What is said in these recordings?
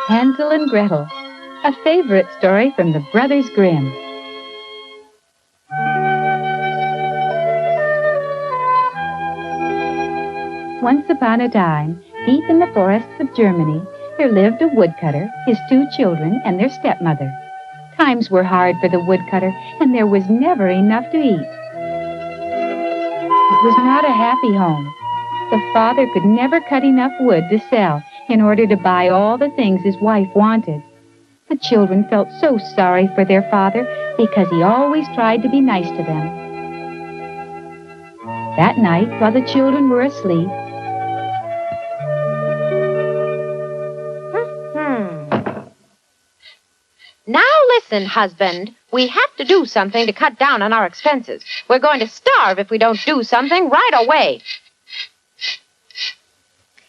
Hansel and Gretel, a favorite story from the Brothers Grimm. Once upon a time, deep in the forests of Germany, there lived a woodcutter, his 2 children, and their stepmother. Times were hard for the woodcutter, and there was never enough to eat. It was not a happy home. The father could never cut enough wood to sell in order to buy all the things his wife wanted. The children felt so sorry for their father because he always tried to be nice to them. That night, while the children were asleep, Now listen, husband. We have to do something to cut down on our expenses. We're going to starve if we don't do something right away.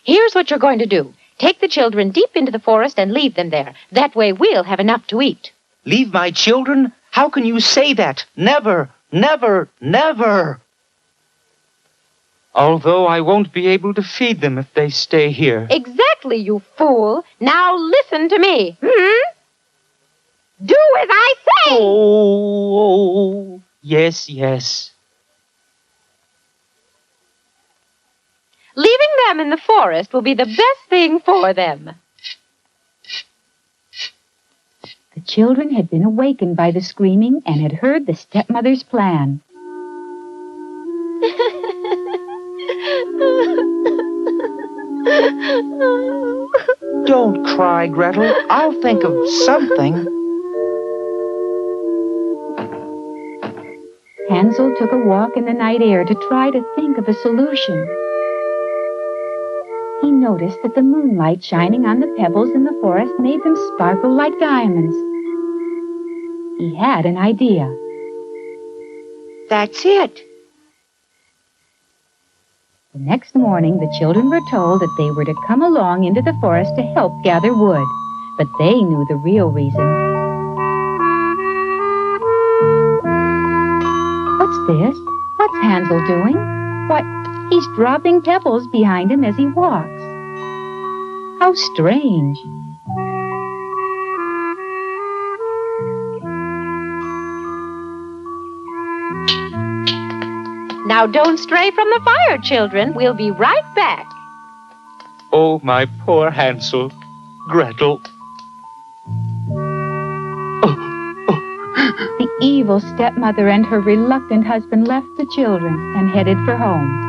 Here's what you're going to do. Take the children deep into the forest and leave them there. That way we'll have enough to eat. Leave my children? How can you say that? Never, never, never. Although I won't be able to feed them if they stay here. Exactly, you fool. Now listen to me. Do as I say! Oh, yes, yes. Leaving them in the forest will be the best thing for them. the children had been awakened by the screaming and had heard the stepmother's plan. Don't cry, Gretel. I'll think of something. Hansel took a walk in the night air to try to think of a solution. He noticed that the moonlight shining on the pebbles in the forest made them sparkle like diamonds. He had an idea. That's it. The next morning, the children were told that they were to come along into the forest to help gather wood, but they knew the real reason. What's this? What's Hansel doing? Why, he's dropping pebbles behind him as he walks. How strange. Now don't stray from the fire, children. We'll be right back. Oh, my poor Hansel. Gretel. The evil stepmother and her reluctant husband left the children and headed for home.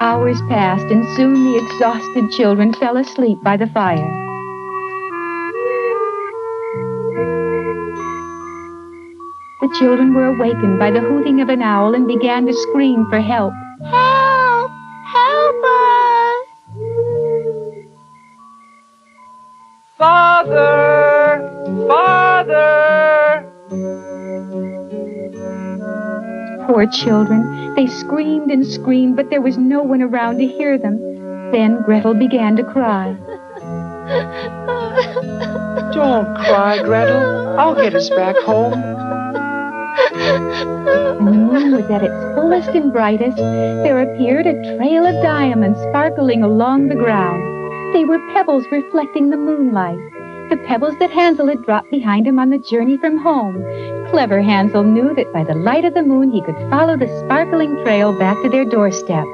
Hours passed, and soon the exhausted children fell asleep by the fire. The children were awakened by the hooting of an owl and began to scream for help. Help! Help us! Father! Father! Poor children, they screamed and screamed, but there was no one around to hear them. Then Gretel began to cry. Don't cry, Gretel. I'll get us back home. When the moon was at its fullest and brightest, there appeared a trail of diamonds sparkling along the ground. They were pebbles reflecting the moonlight, the pebbles that Hansel had dropped behind him on the journey from home. Clever Hansel knew that by the light of the moon he could follow the sparkling trail back to their doorstep.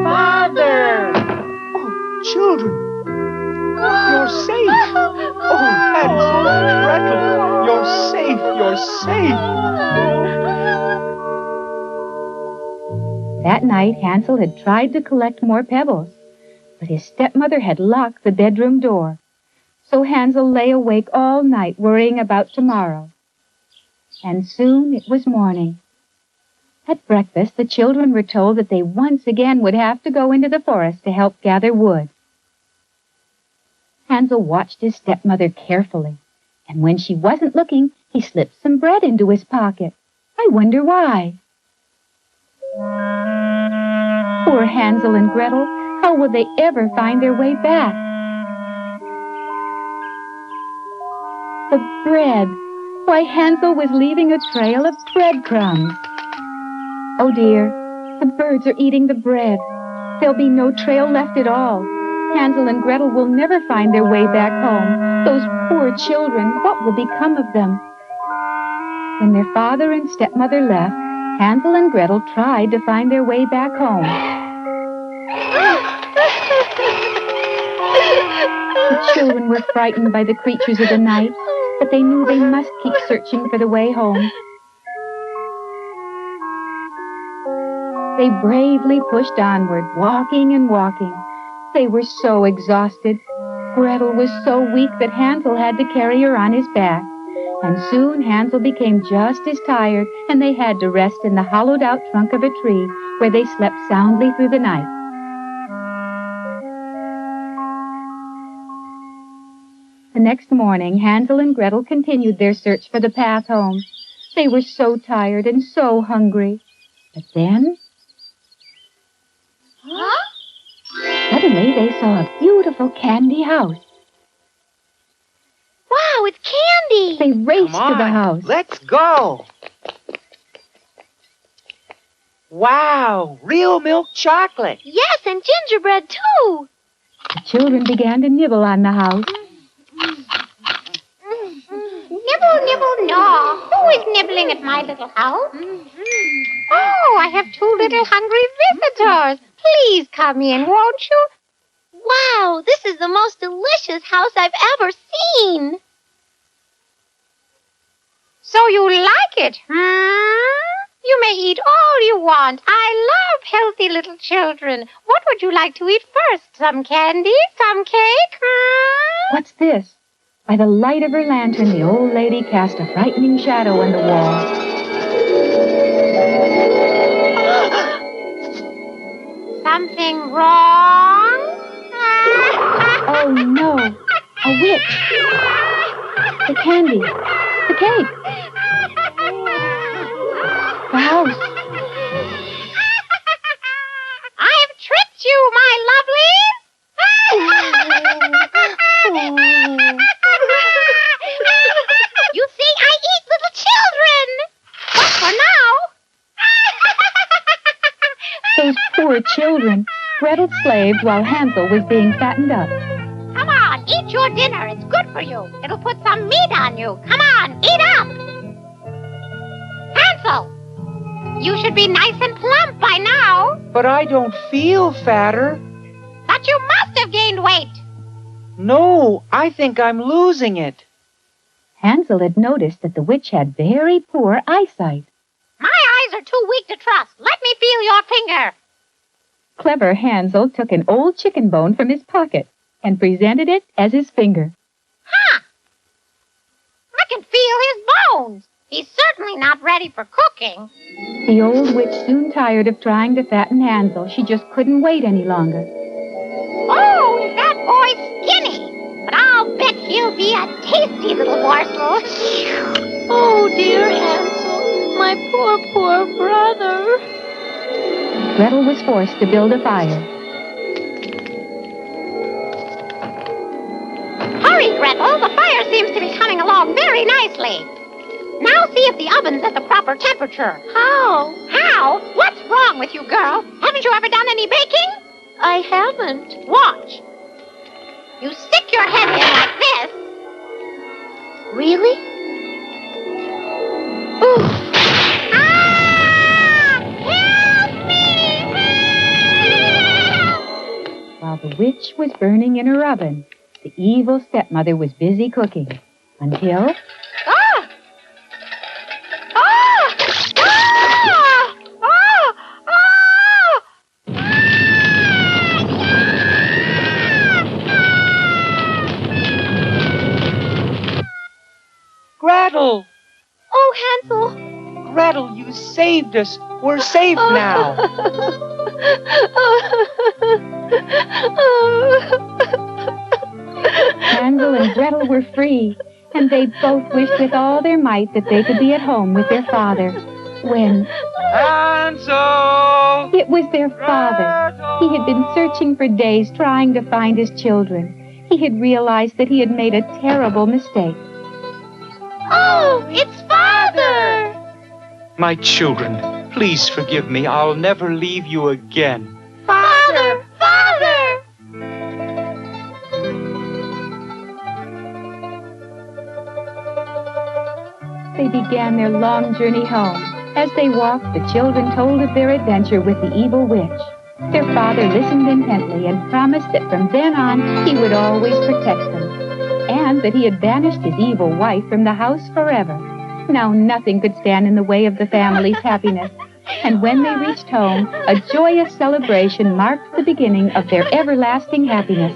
Father! Oh, children! You're safe! Oh, Hansel, Gretel, you're safe, you're safe! That night, Hansel had tried to collect more pebbles, but his stepmother had locked the bedroom door. So Hansel lay awake all night worrying about tomorrow. And soon it was morning. At breakfast, the children were told that they once again would have to go into the forest to help gather wood. Hansel watched his stepmother carefully, and when she wasn't looking, he slipped some bread into his pocket. I wonder why. Poor Hansel and Gretel, how will they ever find their way back? The bread. Why, Hansel was leaving a trail of breadcrumbs. Oh dear, the birds are eating the bread. There'll be no trail left at all. Hansel and Gretel will never find their way back home. Those poor children, what will become of them? When their father and stepmother left, Hansel and Gretel tried to find their way back home. The children were frightened by the creatures of the night, but they knew they must keep searching for the way home. They bravely pushed onward, walking and walking. They were so exhausted. Gretel was so weak that Hansel had to carry her on his back. And soon Hansel became just as tired, and they had to rest in the hollowed-out trunk of a tree, where they slept soundly through the night. The next morning, Hansel and Gretel continued their search for the path home. They were so tired and so hungry. But then, suddenly they saw a beautiful candy house. Wow, it's candy! They raced Come on, to the house. let's go. Wow, real milk chocolate. Yes, and gingerbread, too. The children began to nibble on the house. Nibble, nibble, gnaw. Who is nibbling at my little house? Oh, I have two little hungry visitors. Please come in, won't you? Wow, this is the most delicious house I've ever seen. So you like it, You may eat all you want. I love healthy little children. What would you like to eat first? Some candy? Some cake? What's this? By the light of her lantern, the old lady cast a frightening shadow on the wall. Something wrong? Oh, no. A witch. The candy. The cake. The house. I have tricked you, my lovelies. You see, I eat little children. But for now. Those poor children. Gretel slaved while Hansel was being fattened up. Come on, eat your dinner. It's good for you. It'll put some meat on you. Come on, eat up. Hansel, you should be nice and plump by now. But I don't feel fatter. But you must have gained weight. No, I think I'm losing it. Hansel had noticed that the witch had very poor eyesight. My eyes are too weak to trust. Let me feel your finger. Clever Hansel took an old chicken bone from his pocket and presented it as his finger. Huh. I can feel his bones. He's certainly not ready for cooking. The old witch soon tired of trying to fatten Hansel. She just couldn't wait any longer. Oh, is that boy skinny? But I'll bet he'll be a tasty little morsel. Oh, dear Hansel, my poor, poor brother. Gretel was forced to build a fire. Hurry, Gretel. The fire seems to be coming along very nicely. Now see if the oven's at the proper temperature. How? How? What's wrong with you, girl? Haven't you ever done any baking? I haven't. Watch. You stick your head in like this. Really? Ooh. Ah! Help me! Help! While the witch was burning in her oven, the evil stepmother was busy cooking. Until... Ah! Ah! Ah! Ah! Ah! Gretel! Oh, Hansel. Gretel, you saved us. We're safe now. Hansel and Gretel were free, and they both wished with all their might that they could be at home with their father. When Hansel! it was their father. He had been searching for days trying to find his children. He had realized that he had made a terrible mistake. Oh, it's Father! My children, please forgive me. I'll never leave you again. Father! Father! they began their long journey home. As they walked, the children told of their adventure with the evil witch. Their father listened intently and promised that from then on he would always protect them, and that he had banished his evil wife from the house forever. Now nothing could stand in the way of the family's happiness, and when they reached home, a joyous celebration marked the beginning of their everlasting happiness.